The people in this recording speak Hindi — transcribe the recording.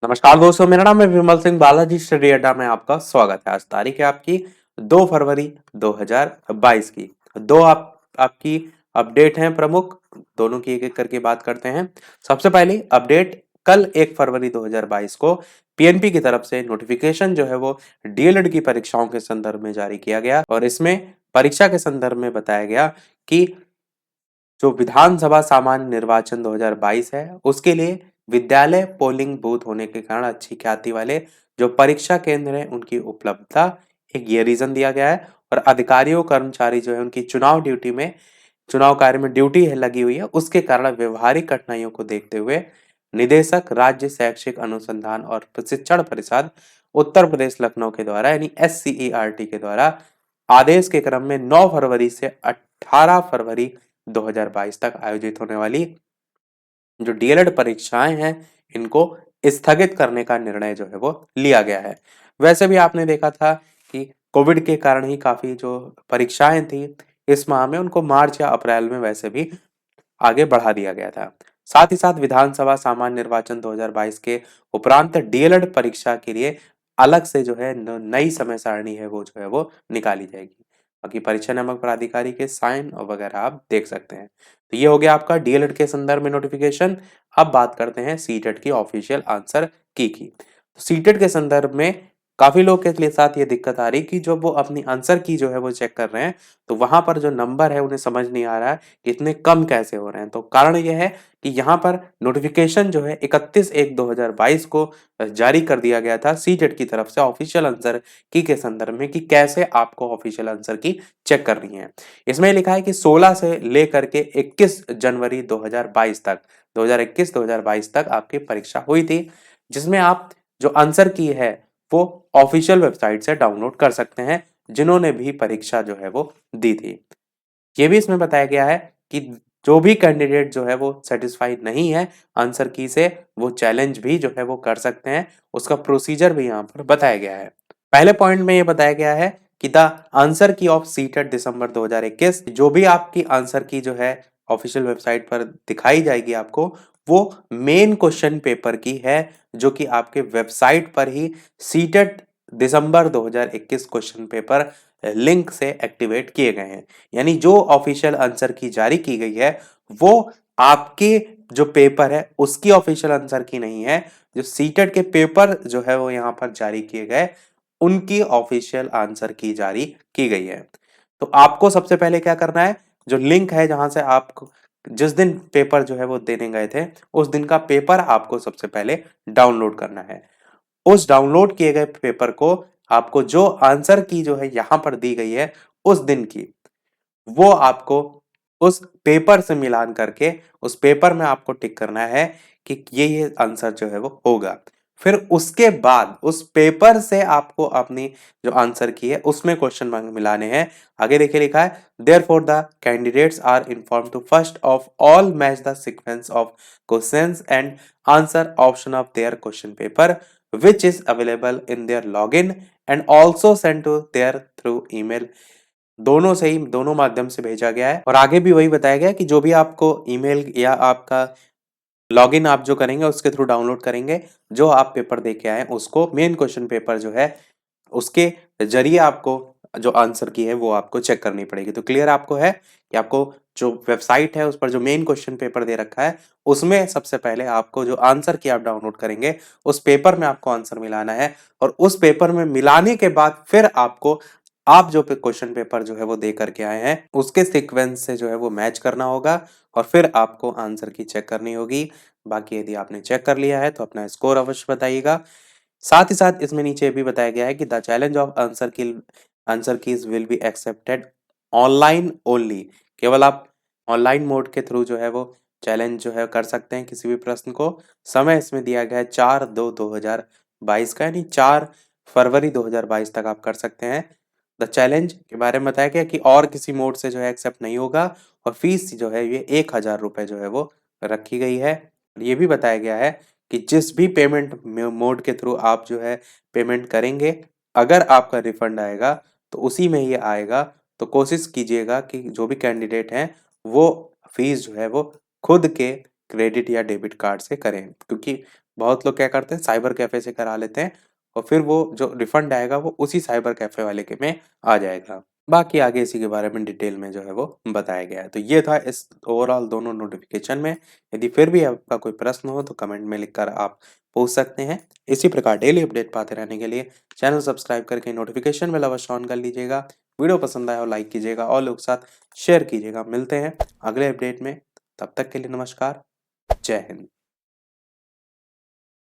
नमस्कार दोस्तों, मेरा नाम है विमल सिंह बालाजी स्टडी अड्डा में आपका स्वागत है। आज तारीख है आपकी 2 फरवरी 2022 की। दो आपकी अपडेट हैं प्रमुख, दोनों की एक-एक करके बात करते हैं। सबसे पहली अपडेट, कल 1 फरवरी 2022 को पीएनपी की तरफ से नोटिफिकेशन जो है वो डीएलएड की परीक्षाओं के संदर्भ में जारी किया गया और इसमें परीक्षा के संदर्भ में बताया गया कि जो विधानसभा सामान्य निर्वाचन 2022 है उसके लिए विद्यालय पोलिंग बूथ होने के कारण अच्छी ख्याति वाले जो परीक्षा केंद्र है उनकी उपलब्धता, एक ये रीजन दिया गया है। और अधिकारियों कर्मचारी जो है उनकी चुनाव कार्य में ड्यूटी है लगी हुई है, उसके कारण व्यवहारिक कठिनाइयों को देखते हुए निदेशक राज्य शैक्षिक अनुसंधान और प्रशिक्षण परिषद उत्तर प्रदेश लखनऊ के द्वारा यानी SCERT के द्वारा आदेश के क्रम में 9 फरवरी से 18 फरवरी 2022 तक आयोजित होने वाली जो डीएलएड परीक्षाएं हैं इनको स्थगित करने का निर्णय जो है वो लिया गया है। वैसे भी आपने देखा था कि कोविड के कारण ही काफी जो परीक्षाएं थी इस माह में उनको मार्च या अप्रैल में वैसे भी आगे बढ़ा दिया गया था। साथ ही साथ विधानसभा सामान्य निर्वाचन 2022 के उपरांत डीएलएड परीक्षा के लिए अलग से जो है नई समय सारणी है वो जो है वो निकाली जाएगी। बाकी परीक्षा नियामक प्राधिकारी के साइन और वगैरह आप देख सकते हैं। तो ये हो गया आपका डीएलएड के संदर्भ में नोटिफिकेशन। अब बात करते हैं सीटेट की ऑफिशियल आंसर की। सीटेट के संदर्भ में काफी लोग के लिए साथ ये दिक्कत आ रही कि जब वो अपनी आंसर की जो है वो चेक कर रहे हैं तो वहां पर जो नंबर है उन्हें समझ नहीं आ रहा है कि इतने कम कैसे हो रहे हैं। तो कारण ये है कि यहाँ पर नोटिफिकेशन जो है 31/1/2022 को जारी कर दिया गया था सीटेट की तरफ से ऑफिशियल आंसर की के संदर्भ में कि कैसे आपको ऑफिशियल आंसर की चेक करनी है। इसमें लिखा है कि 16 से लेकर के 21 जनवरी 2022 तक 2021-2022 तक आपकी परीक्षा हुई थी, जिसमें आप जो आंसर की है वो ऑफिशियल वेबसाइट से डाउनलोड कर सकते हैं जिन्होंने भी परीक्षा जो है वो दी थी। ये भी इसमें बताया गया है कि जो भी कैंडिडेट जो है वो सेटिस्फाइड नहीं है आंसर की से वो चैलेंज भी जो है वो कर सकते हैं। उसका प्रोसीजर भी यहाँ पर बताया गया है। पहले पॉइंट में ये बताया गया है कि द आंसर की ऑफ सीटेट दिसंबर 2021, जो भी आपकी आंसर की जो है ऑफिशियल वेबसाइट पर दिखाई जाएगी आपको, वो मेन क्वेश्चन पेपर की है जो कि आपके वेबसाइट पर ही सीटेट दिसंबर 2021 क्वेश्चन पेपर लिंक से एक्टिवेट किए गए हैं। यानी जो ऑफिशियल आंसर की जारी की गई है वो आपके जो पेपर है उसकी ऑफिशियल आंसर की नहीं है। जो सीटेट के पेपर जो है वो यहाँ पर जारी किए गए उनकी ऑफिशियल आंसर की जारी की गई है। तो आपको सबसे पहले क्या करना है, जो लिंक है जहां से आप जिस दिन पेपर जो है वो देने गए थे उस दिन का पेपर आपको सबसे पहले डाउनलोड करना है। उस डाउनलोड किए गए पेपर को आपको जो आंसर की जो है यहां पर दी गई है उस दिन की, वो आपको उस पेपर से मिलान करके उस पेपर में आपको टिक करना है कि ये आंसर जो है वो होगा। फिर उसके बाद उस पेपर से आपको अपनी जो आंसर की है उसमें क्वेश्चन मिलाने हैं। आगे देखिए लिखा है, therefore the candidates are informed to first of all match the sequence of questions and answer option of their question paper which is available in their login and also sent to their through email। दोनों माध्यम से भेजा गया है और आगे भी वही बताया गया है कि जो भी आपको ईमेल या आपका लॉगिन आप जो करेंगे उसके थ्रू डाउनलोड करेंगे, जो आप पेपर दे के आए उसको मेन क्वेश्चन पेपर जो है उसके जरिए आपको जो आंसर की है वो आपको चेक करनी पड़ेगी। तो क्लियर आपको है कि आपको जो वेबसाइट है उस पर जो मेन क्वेश्चन पेपर दे रखा है उसमें सबसे पहले आपको जो आंसर की आप डाउनलोड करेंगे उस पेपर में आपको आंसर मिलाना है और उस पेपर में मिलाने के बाद फिर आपको आप जो क्वेश्चन पेपर जो है वो दे करके आए हैं उसके सीक्वेंस से जो है वो मैच करना होगा और फिर आपको आंसर की चेक करनी होगी। बाकी यदि आपने चेक कर लिया है तो अपना स्कोर अवश्य बताइएगा। साथ ही साथ इसमें नीचे भी बताया गया है कि the challenge of answer keys will be accepted online only. केवल आप ऑनलाइन मोड के थ्रू जो है वो चैलेंज जो है कर सकते हैं किसी भी प्रश्न को। समय इसमें दिया गया है 4/2/2022 का, यानी 4 फरवरी 2022 तक आप कर सकते हैं। द चैलेंज के बारे में बताया गया कि और किसी मोड से जो है एक्सेप्ट नहीं होगा और फीस जो है ये 1000 रुपए जो है वो रखी गई है। ये भी बताया गया है कि जिस भी पेमेंट मोड के थ्रू आप जो है पेमेंट करेंगे, अगर आपका रिफंड आएगा तो उसी में ये आएगा। तो कोशिश कीजिएगा कि जो भी कैंडिडेट हैं वो फीस जो है वो खुद के क्रेडिट या डेबिट कार्ड से करें, क्योंकि बहुत लोग क्या करते हैं साइबर कैफे से करा लेते हैं और फिर वो जो रिफंड आएगा वो उसी साइबर कैफे वाले के में आ जाएगा। बाकी आगे इसी के बारे में डिटेल में जो है वो बताया गया है। तो ये था इस ओवरऑल दोनों नोटिफिकेशन में। यदि फिर भी आपका कोई प्रश्न हो तो कमेंट में लिखकर आप पूछ सकते हैं। इसी प्रकार डेली अपडेट पाते रहने के लिए चैनल सब्सक्राइब करके नोटिफिकेशन बेल अवश्य ऑन कर लीजिएगा। वीडियो पसंद आया हो लाइक कीजिएगा और लोग साथ शेयर कीजिएगा। मिलते हैं अगले अपडेट में, तब तक के लिए नमस्कार, जय हिंद।